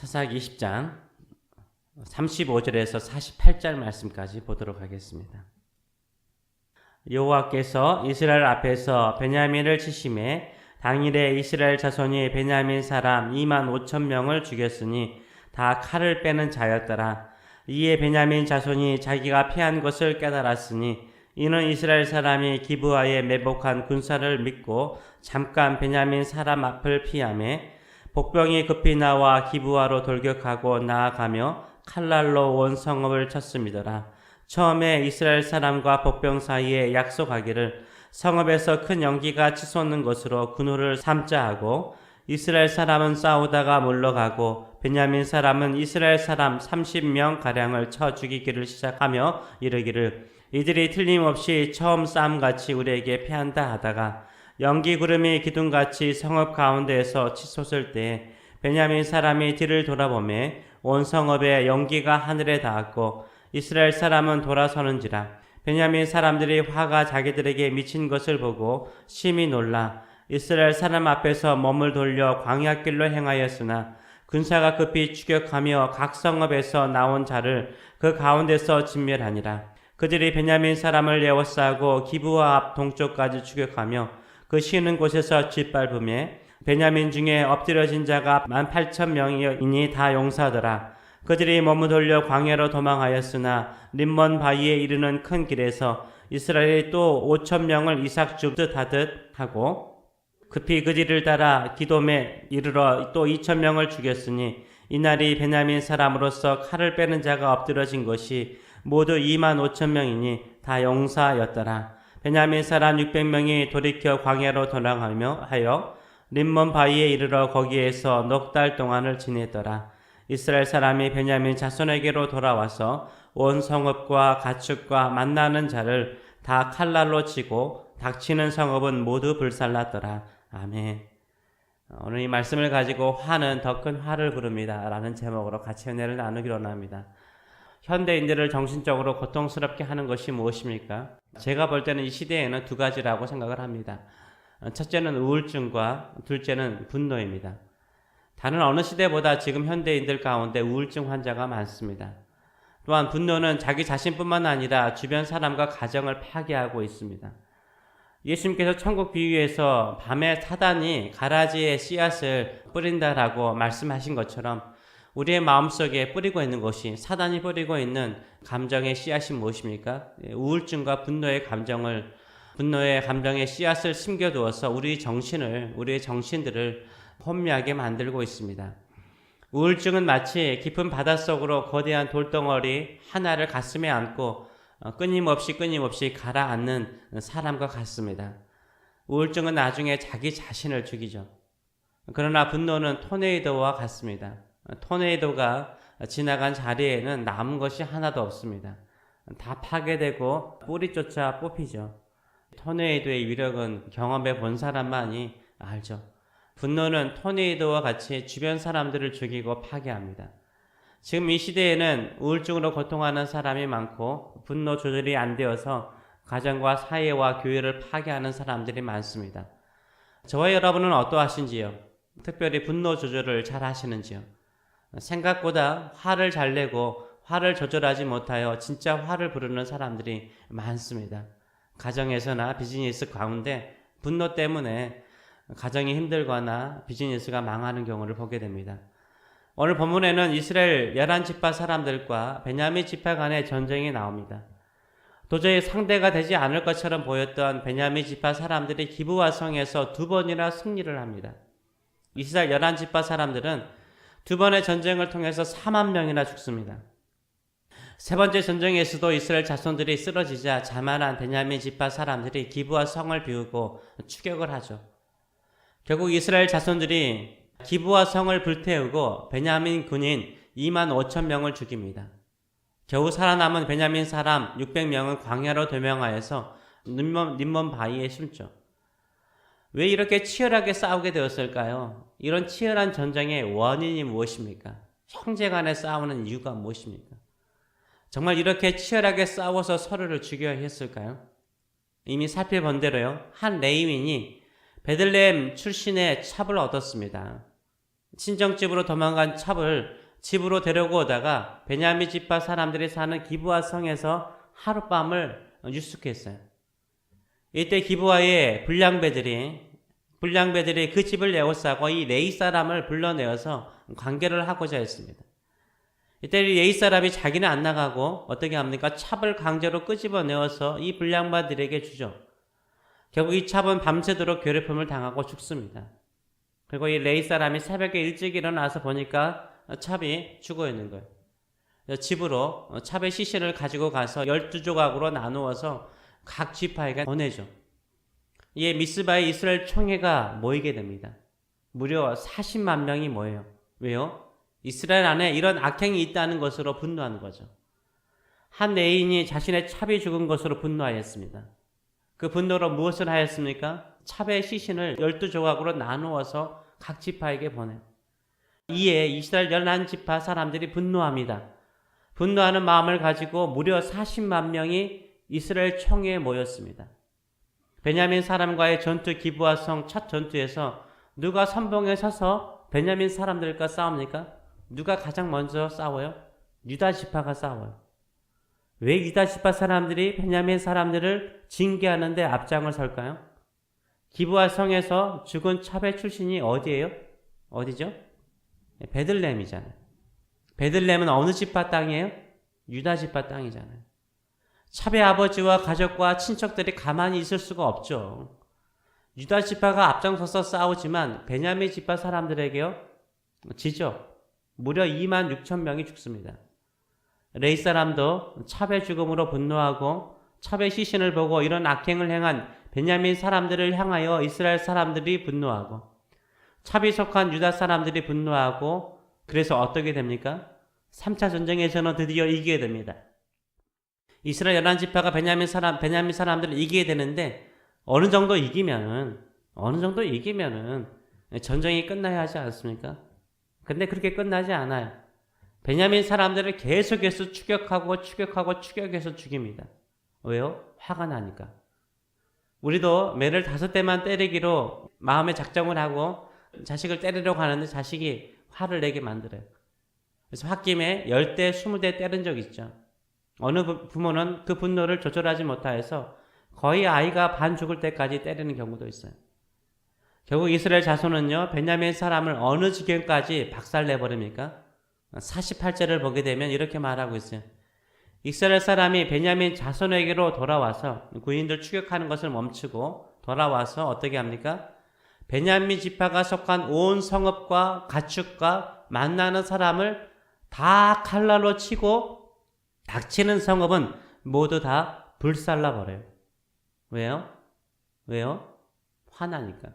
사사기 20장 35절에서 48절 말씀까지 보도록 하겠습니다. 여호와께서 이스라엘 앞에서 베냐민을 치심해 당일에 이스라엘 자손이 베냐민 사람 2만 5천 명을 죽였으니 다 칼을 빼는 자였더라. 이에 베냐민 자손이 자기가 패한 것을 깨달았으니 이는 이스라엘 사람이 기브아에 매복한 군사를 믿고 잠깐 베냐민 사람 앞을 피하매 복병이 급히 나와 기브아로 돌격하고 나아가며 칼날로 온 성읍을 쳤음이더라. 처음에 이스라엘 사람과 복병 사이에 약속하기를 성읍에서 큰 연기가 치솟는 것으로 그누를 삼자 하고 이스라엘 사람은 싸우다가 물러가고 베냐민 사람은 이스라엘 사람 30명 가량을 쳐 죽이기를 시작하며 이르기를 이들이 틀림없이 처음 싸움같이 우리에게 패한다 하다가 연기 구름이 기둥같이 성읍 가운데에서 치솟을 때 베냐민 사람이 뒤를 돌아보매 온 성읍에 연기가 하늘에 닿았고 이스라엘 사람은 돌아서는지라. 베냐민 사람들이 화가 자기들에게 미친 것을 보고 심히 놀라 이스라엘 사람 앞에서 몸을 돌려 광야길로 행하였으나 군사가 급히 추격하며 각 성읍에서 나온 자를 그 가운데서 진멸하니라. 그들이 베냐민 사람을 에워싸고 기브아 앞 동쪽까지 추격하며 그 쉬는 곳에서 짓밟음에 베냐민 중에 엎드려진 자가 18,000명이니 다 용사더라. 그들이 몸을 돌려 광야로 도망하였으나 림몬 바위에 이르는 큰 길에서 이스라엘이 또 5,000명을 이삭 줍듯 하듯 하고 급히 그 뒤를 따라 기돔에 이르러 또 2,000명을 죽였으니 이날이 베냐민 사람으로서 칼을 빼는 자가 엎드러진 것이 모두 25,000명이니 다 용사였더라. 베냐민 사람 600명이 돌이켜 광야로 돌아가며 하여 림몬 바위에 이르러 거기에서 넉 달 동안을 지냈더라. 이스라엘 사람이 베냐민 자손에게로 돌아와서 온 성읍과 가축과 만나는 자를 다 칼날로 치고 닥치는 성읍은 모두 불살랐더라. 아멘. 오늘 이 말씀을 가지고 화는 더 큰 화를 부릅니다 라는 제목으로 같이 은혜를 나누기로 합니다. 현대인들을 정신적으로 고통스럽게 하는 것이 무엇입니까? 제가 볼 때는 이 시대에는 두 가지라고 생각을 합니다. 첫째는 우울증과 둘째는 분노입니다. 다른 어느 시대보다 지금 현대인들 가운데 우울증 환자가 많습니다. 또한 분노는 자기 자신뿐만 아니라 주변 사람과 가정을 파괴하고 있습니다. 예수님께서 천국 비유에서 밤에 사단이 가라지에 씨앗을 뿌린다라고 말씀하신 것처럼 우리의 마음속에 뿌리고 있는 것이 사단이 뿌리고 있는 감정의 씨앗이 무엇입니까? 우울증과 분노의 감정의 씨앗을 심겨두어서 우리의 정신들을 혼미하게 만들고 있습니다. 우울증은 마치 깊은 바닷속으로 거대한 돌덩어리 하나를 가슴에 안고 끊임없이 가라앉는 사람과 같습니다. 우울증은 나중에 자기 자신을 죽이죠. 그러나 분노는 토네이도와 같습니다. 토네이도가 지나간 자리에는 남은 것이 하나도 없습니다. 다 파괴되고 뿌리조차 뽑히죠. 토네이도의 위력은 경험해 본 사람만이 알죠. 분노는 토네이도와 같이 주변 사람들을 죽이고 파괴합니다. 지금 이 시대에는 우울증으로 고통하는 사람이 많고 분노 조절이 안 되어서 가정과 사회와 교회를 파괴하는 사람들이 많습니다. 저와 여러분은 어떠하신지요? 특별히 분노 조절을 잘 하시는지요? 생각보다 화를 잘 내고 화를 조절하지 못하여 진짜 화를 부르는 사람들이 많습니다. 가정에서나 비즈니스 가운데 분노 때문에 가정이 힘들거나 비즈니스가 망하는 경우를 보게 됩니다. 오늘 본문에는 이스라엘 11지파 사람들과 베냐민 지파 간의 전쟁이 나옵니다. 도저히 상대가 되지 않을 것처럼 보였던 베냐민 지파 사람들이 기브아 성에서 2번이나 승리를 합니다. 이스라엘 11지파 사람들은 2번의 전쟁을 통해서 4만 명이나 죽습니다. 세 번째 전쟁에서도 이스라엘 자손들이 쓰러지자 자만한 베냐민 지파 사람들이 기브아 성을 비우고 추격을 하죠. 결국 이스라엘 자손들이 기브아 성을 불태우고 베냐민 군인 2만 5천 명을 죽입니다. 겨우 살아남은 베냐민 사람 600명은 광야로 도망하여서 림몬 바위에 숨죠. 왜 이렇게 치열하게 싸우게 되었을까요? 이런 치열한 전쟁의 원인이 무엇입니까? 형제 간에 싸우는 이유가 무엇입니까? 정말 이렇게 치열하게 싸워서 서로를 죽여야 했을까요? 이미 살펴본 대로요. 한 레위인이 베들레헴 출신의 첩을 얻었습니다. 친정집으로 도망간 찹을 집으로 데리고 오다가 베냐민 지파 사람들이 사는 기브아 성에서 하룻밤을 유숙했어요. 이때 기브아의 불량배들이 그 집을 에워싸고 이 레위 사람을 불러내어서 관계를 하고자 했습니다. 이때 이 레위 사람이 자기는 안 나가고 어떻게 합니까? 찹을 강제로 끄집어내어서 이 불량바들에게 주죠. 결국 이 찹은 밤새도록 괴롭힘을 당하고 죽습니다. 그리고 이 레위 사람이 새벽에 일찍 일어나서 보니까 찹이 죽어 있는 거예요. 집으로 찹의 시신을 가지고 가서 12조각으로 나누어서 각 지파에게 보내죠. 이에 미스바에 이스라엘 총회가 모이게 됩니다. 무려 40만 명이 모여요. 왜요? 이스라엘 안에 이런 악행이 있다는 것으로 분노하는 거죠. 한 레인이 자신의 찹이 죽은 것으로 분노하였습니다. 그 분노로 무엇을 하였습니까? 찹의 시신을 12조각으로 나누어서 각 지파에게 보내요. 이에 이스라엘 11지파 사람들이 분노합니다. 분노하는 마음을 가지고 무려 40만 명이 이스라엘 총회에 모였습니다. 베냐민 사람과의 전투 기브아 성 첫 전투에서 누가 선봉에 서서 베냐민 사람들과 싸웁니까? 누가 가장 먼저 싸워요? 유다 지파가 싸워요. 왜 유다 지파 사람들이 베냐민 사람들을 징계하는데 앞장을 설까요? 기브아 성에서 죽은 찹의 출신이 어디예요? 어디죠? 베들레헴이잖아요. 베들레헴은 어느 지파 땅이에요? 유다 지파 땅이잖아요. 찹의 아버지와 가족과 친척들이 가만히 있을 수가 없죠. 유다 지파가 앞장서서 싸우지만 베냐민 지파 사람들에게요 지죠. 무려 2만 6천 명이 죽습니다. 레위 사람도 찹의 죽음으로 분노하고 찹의 시신을 보고 이런 악행을 행한 베냐민 사람들을 향하여 이스라엘 사람들이 분노하고 찹이 속한 유다 사람들이 분노하고 그래서 어떻게 됩니까? 3차 전쟁에서는 드디어 이기게 됩니다. 이스라엘 11지파가 베냐민 사람들을 이기게 되는데 어느 정도 이기면은 전쟁이 끝나야 하지 않습니까? 근데 그렇게 끝나지 않아요. 베냐민 사람들을 계속해서 추격해서 죽입니다. 왜요? 화가 나니까. 우리도 매를 5대만 때리기로 마음에 작정을 하고 자식을 때리려고 하는데 자식이 화를 내게 만들어요. 그래서 홧김에 10대, 20대 때린 적 있죠. 어느 부모는 그 분노를 조절하지 못하여서 거의 아이가 반 죽을 때까지 때리는 경우도 있어요. 결국 이스라엘 자손은요, 베냐민 사람을 어느 지경까지 박살내버립니까? 48절을 보게 되면 이렇게 말하고 있어요. 이스라엘 사람이 베냐민 자손에게로 돌아와서 군인들 추격하는 것을 멈추고 돌아와서 어떻게 합니까? 베냐민 지파가 속한 온 성읍과 가축과 만나는 사람을 다 칼날로 치고 닥치는 성읍은 모두 다 불살라 버려요. 왜요? 화나니까.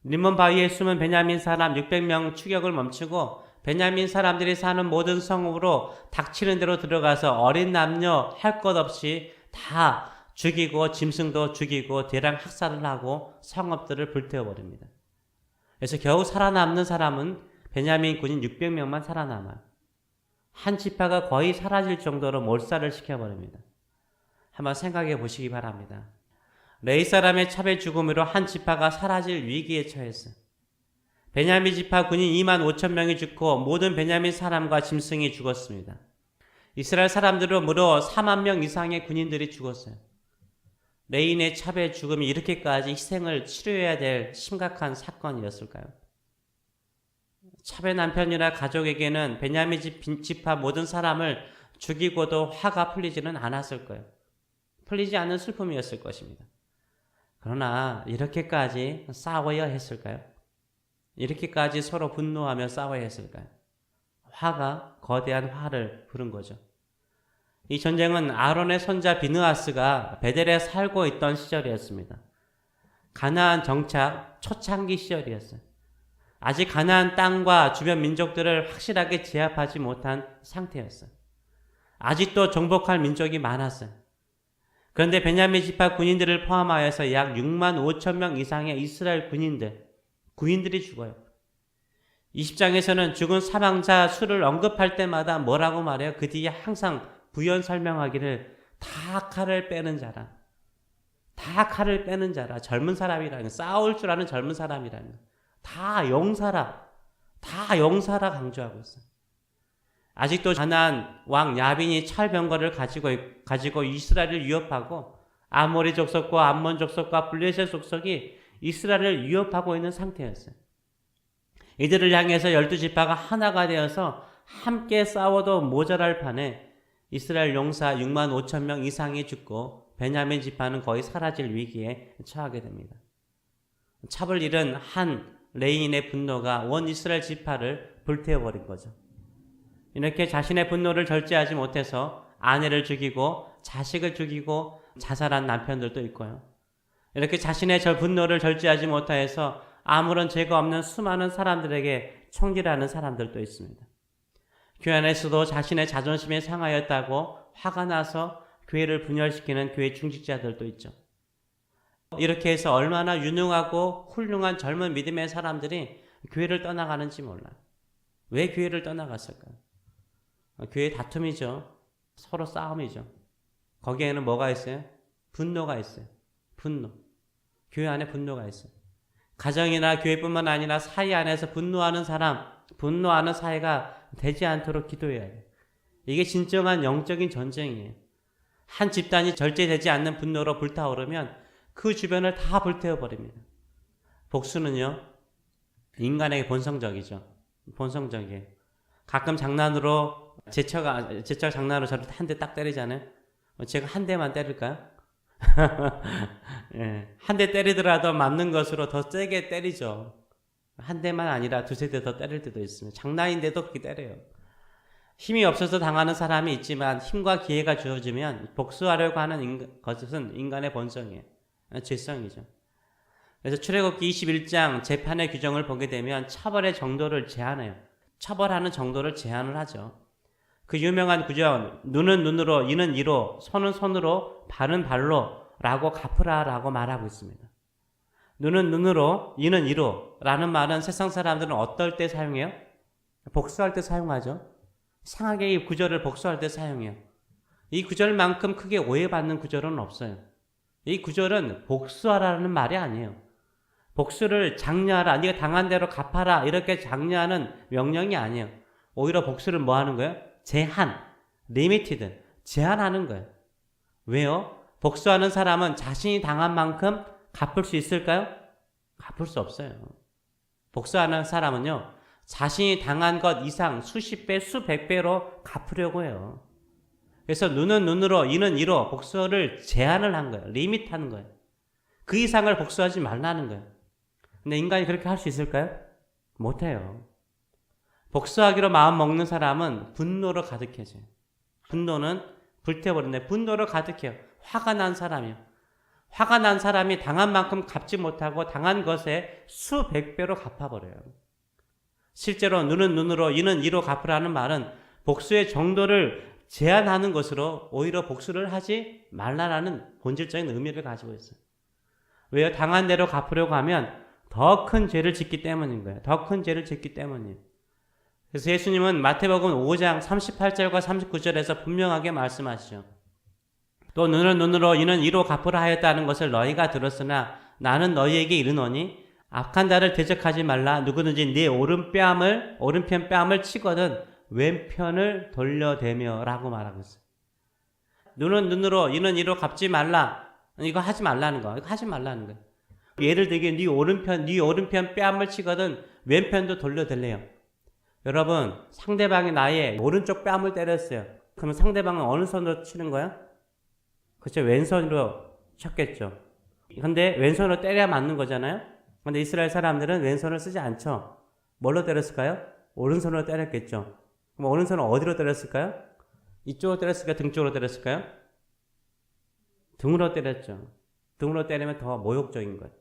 림몬 바위에 숨은 베냐민 사람 600명 추격을 멈추고 베냐민 사람들이 사는 모든 성읍으로 닥치는 대로 들어가서 어린 남녀 할 것 없이 다 죽이고 짐승도 죽이고 대량 학살을 하고 성읍들을 불태워버립니다. 그래서 겨우 살아남는 사람은 베냐민 군인 600명만 살아남아요. 한 지파가 거의 사라질 정도로 몰살을 시켜버립니다. 한번 생각해 보시기 바랍니다. 레위 사람의 찹의 죽음으로 한 지파가 사라질 위기에 처했어요. 베냐민 지파 군인 2만 5천 명이 죽고 모든 베냐민 사람과 짐승이 죽었습니다. 이스라엘 사람들은 무려 4만 명 이상의 군인들이 죽었어요. 레인의 찹의 죽음이 이렇게까지 희생을 치료해야 될 심각한 사건이었을까요? 찹의 남편이나 가족에게는 베냐민 지파 모든 사람을 죽이고도 화가 풀리지는 않았을 거예요. 풀리지 않는 슬픔이었을 것입니다. 그러나 이렇게까지 싸워야 했을까요? 이렇게까지 서로 분노하며 싸워야 했을까요? 화가 거대한 화를 부른 거죠. 이 전쟁은 아론의 손자 비느하스가 베델에 살고 있던 시절이었습니다. 가나안 정착 초창기 시절이었어요. 아직 가나안 땅과 주변 민족들을 확실하게 제압하지 못한 상태였어요. 아직도 정복할 민족이 많았어요. 그런데 베냐민 지파 군인들을 포함하여서 약 6만 5천 명 이상의 이스라엘 군인들이 죽어요. 20장에서는 죽은 사망자 수를 언급할 때마다 뭐라고 말해요? 그 뒤에 항상 부연 설명하기를 다 칼을 빼는 자라. 다 칼을 빼는 자라. 젊은 사람이라는 거. 싸울 줄 아는 젊은 사람이라는 거. 다 용사라. 다 용사라 강조하고 있어요. 아직도 가나안 왕 야빈이 찰병거를 가지고 이스라엘을 위협하고 아모리 족속과 암몬 족속과 블레셋 족속이 이스라엘을 위협하고 있는 상태였어요. 이들을 향해서 12지파가 하나가 되어서 함께 싸워도 모자랄 판에 이스라엘 용사 6만 5천 명 이상이 죽고 베냐민 지파는 거의 사라질 위기에 처하게 됩니다. 찹을 잃은 한 레인의 분노가 원 이스라엘 지파를 불태워버린 거죠. 이렇게 자신의 분노를 절제하지 못해서 아내를 죽이고 자식을 죽이고 자살한 남편들도 있고요. 이렇게 자신의 분노를 절제하지 못해서 아무런 죄가 없는 수많은 사람들에게 총질하는 사람들도 있습니다. 교회 안에서도 자신의 자존심이 상하였다고 화가 나서 교회를 분열시키는 교회 중직자들도 있죠. 이렇게 해서 얼마나 유능하고 훌륭한 젊은 믿음의 사람들이 교회를 떠나가는지 몰라요. 왜 교회를 떠나갔을까요? 교회 다툼이죠. 서로 싸움이죠. 거기에는 뭐가 있어요? 분노가 있어요. 분노. 교회 안에 분노가 있어요. 가정이나 교회뿐만 아니라 사회 안에서 분노하는 사람, 분노하는 사회가 되지 않도록 기도해야 돼요. 이게 진정한 영적인 전쟁이에요. 한 집단이 절제되지 않는 분노로 불타오르면 그 주변을 다 불태워버립니다. 복수는요, 인간에게 본성적이죠. 본성적이에요. 가끔 장난으로 제철 장난으로 저를 한 대 딱 때리잖아요. 제가 한 대만 때릴까요? 예, 한 대 때리더라도 맞는 것으로 더 세게 때리죠. 한 대만 아니라 두세 대 더 때릴 때도 있습니다. 장난인데도 그렇게 때려요. 힘이 없어서 당하는 사람이 있지만 힘과 기회가 주어지면 복수하려고 하는 것은 인간의 본성이에요. 죄성이죠. 그래서 출애굽기 21장 재판의 규정을 보게 되면 처벌의 정도를 제한해요. 처벌하는 정도를 제한을 하죠. 그 유명한 구절, 눈은 눈으로, 이는 이로, 손은 손으로, 발은 발로 라고 갚으라라고 말하고 있습니다. 눈은 눈으로, 이는 이로 라는 말은 세상 사람들은 어떨 때 사용해요? 복수할 때 사용하죠. 상하게 이 구절을 복수할 때 사용해요. 이 구절만큼 크게 오해받는 구절은 없어요. 이 구절은 복수하라는 말이 아니에요. 복수를 장려하라, 네가 당한 대로 갚아라 이렇게 장려하는 명령이 아니에요. 오히려 복수를 뭐 하는 거예요? 제한, 리미티드, 제한하는 거예요. 왜요? 복수하는 사람은 자신이 당한 만큼 갚을 수 있을까요? 갚을 수 없어요. 복수하는 사람은요, 자신이 당한 것 이상 수십 배, 수백 배로 갚으려고 해요. 그래서 눈은 눈으로, 이는 이로 복수를 제한을 한 거예요. 리밋하는 거예요. 그 이상을 복수하지 말라는 거예요. 근데 인간이 그렇게 할 수 있을까요? 못해요. 복수하기로 마음 먹는 사람은 분노로 가득해져요. 분노는 불태워버린다. 분노로 가득해요. 화가 난 사람이요. 화가 난 사람이 당한 만큼 갚지 못하고 당한 것에 수백 배로 갚아버려요. 실제로 눈은 눈으로, 이는 이로 갚으라는 말은 복수의 정도를 제한하는 것으로 오히려 복수를 하지 말라라는 본질적인 의미를 가지고 있어요. 왜요? 당한 대로 갚으려고 하면 더 큰 죄를 짓기 때문인 거예요. 더 큰 죄를 짓기 때문이에요. 그래서 예수님은 마태복음 5장 38절과 39절에서 분명하게 말씀하시죠. 또 눈은 눈으로 이는 이로 갚으라 하였다는 것을 너희가 들었으나 나는 너희에게 이르노니 악한 자를 대적하지 말라. 누구든지 네 오른편 뺨을 치거든 왼편을 돌려대며 라고 말하고 있어요. 눈은 눈으로 이는 이로 갚지 말라. 이거 하지 말라는 거. 이거 하지 말라는 거예요. 예를 들게 네 오른편 뺨을 치거든 왼편도 돌려댈래요. 여러분, 상대방이 나의 오른쪽 뺨을 때렸어요. 그러면 상대방은 어느 손으로 치는 거야? 그렇죠. 왼손으로 쳤겠죠. 근데 왼손으로 때려야 맞는 거잖아요. 근데 이스라엘 사람들은 왼손을 쓰지 않죠. 뭘로 때렸을까요? 오른손으로 때렸겠죠. 그럼 오른손은 어디로 때렸을까요? 이쪽으로 때렸을까요? 등 쪽으로 때렸을까요? 등으로 때렸죠. 등으로 때리면 더 모욕적인 거예요.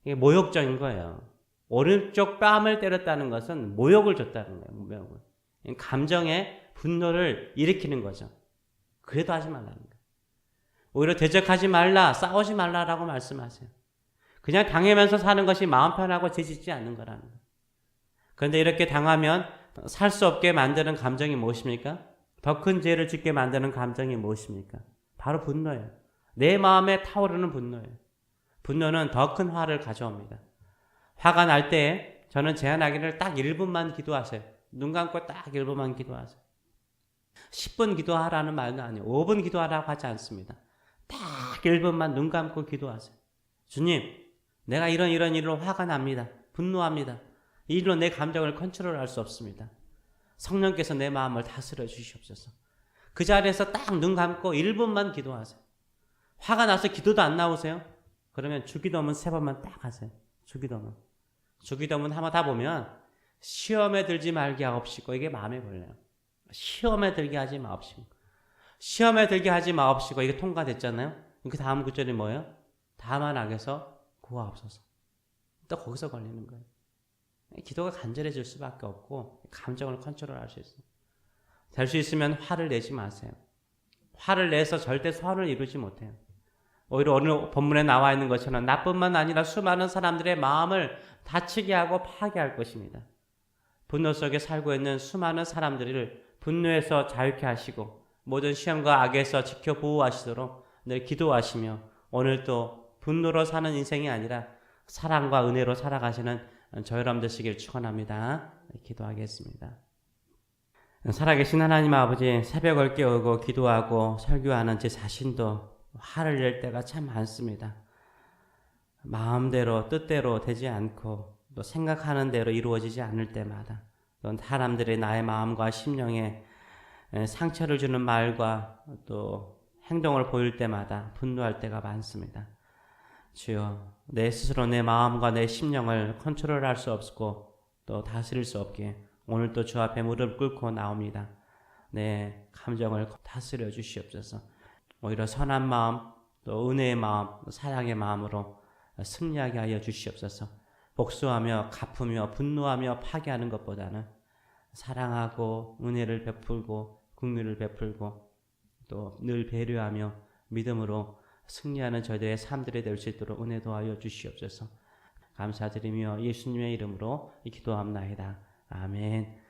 이게 모욕적인 거예요. 오른쪽 뺨을 때렸다는 것은 모욕을 줬다는 거예요. 모욕을. 감정의 분노를 일으키는 거죠. 그래도 하지 말라는 거예요. 오히려 대적하지 말라, 싸우지 말라라고 말씀하세요. 그냥 당하면서 사는 것이 마음 편하고 죄짓지 않는 거라는 거예요. 그런데 이렇게 당하면 살 수 없게 만드는 감정이 무엇입니까? 더 큰 죄를 짓게 만드는 감정이 무엇입니까? 바로 분노예요. 내 마음에 타오르는 분노예요. 분노는 더 큰 화를 가져옵니다. 화가 날 때 저는 제안하기를 딱 1분만 기도하세요. 눈 감고 딱 1분만 기도하세요. 10분 기도하라는 말은 아니에요. 5분 기도하라고 하지 않습니다. 딱 1분만 눈 감고 기도하세요. 주님, 내가 이런 일로 화가 납니다. 분노합니다. 이 일로 내 감정을 컨트롤할 수 없습니다. 성령께서 내 마음을 다스려 주시옵소서. 그 자리에서 딱 눈 감고 1분만 기도하세요. 화가 나서 기도도 안 나오세요? 그러면 주기도문 3번만 딱 하세요. 주기도문 한번 다 보면 시험에 들지 말게 하옵시고, 이게 마음에 걸려요. 시험에 들게 하지 마옵시고. 시험에 들게 하지 마옵시고, 이게 통과됐잖아요. 그 다음 구절이 뭐예요? 다만 악에서 구하옵소서. 또 거기서 걸리는 거예요. 기도가 간절해질 수밖에 없고 감정을 컨트롤할 수 있어요. 될 수 있으면 화를 내지 마세요. 화를 내서 절대 소원을 이루지 못해요. 오히려 오늘 본문에 나와 있는 것처럼 나뿐만 아니라 수많은 사람들의 마음을 다치게 하고 파괴할 것입니다. 분노 속에 살고 있는 수많은 사람들을 분노에서 자유케 하시고 모든 시험과 악에서 지켜 보호하시도록 늘 기도하시며 오늘도 분노로 사는 인생이 아니라 사랑과 은혜로 살아가시는 저 여러분 되시길 축원합니다. 기도하겠습니다. 살아계신 하나님 아버지, 새벽을 깨우고 기도하고 설교하는 제 자신도 화를 낼 때가 참 많습니다. 마음대로 뜻대로 되지 않고 또 생각하는 대로 이루어지지 않을 때마다 또 사람들이 나의 마음과 심령에 상처를 주는 말과 또 행동을 보일 때마다 분노할 때가 많습니다. 주여, 내 스스로 내 마음과 내 심령을 컨트롤할 수 없고 또 다스릴 수 없기에 오늘 또 주 앞에 무릎 꿇고 나옵니다. 내 감정을 다스려 주시옵소서. 오히려 선한 마음, 또 은혜의 마음, 사랑의 마음으로 승리하게 하여 주시옵소서. 복수하며 갚으며 분노하며 파괴하는 것보다는 사랑하고 은혜를 베풀고 긍휼을 베풀고 또 늘 배려하며 믿음으로 승리하는 저희들의 삶들이 될 수 있도록 은혜 도와여 주시옵소서. 감사드리며 예수님의 이름으로 기도합나이다. 아멘.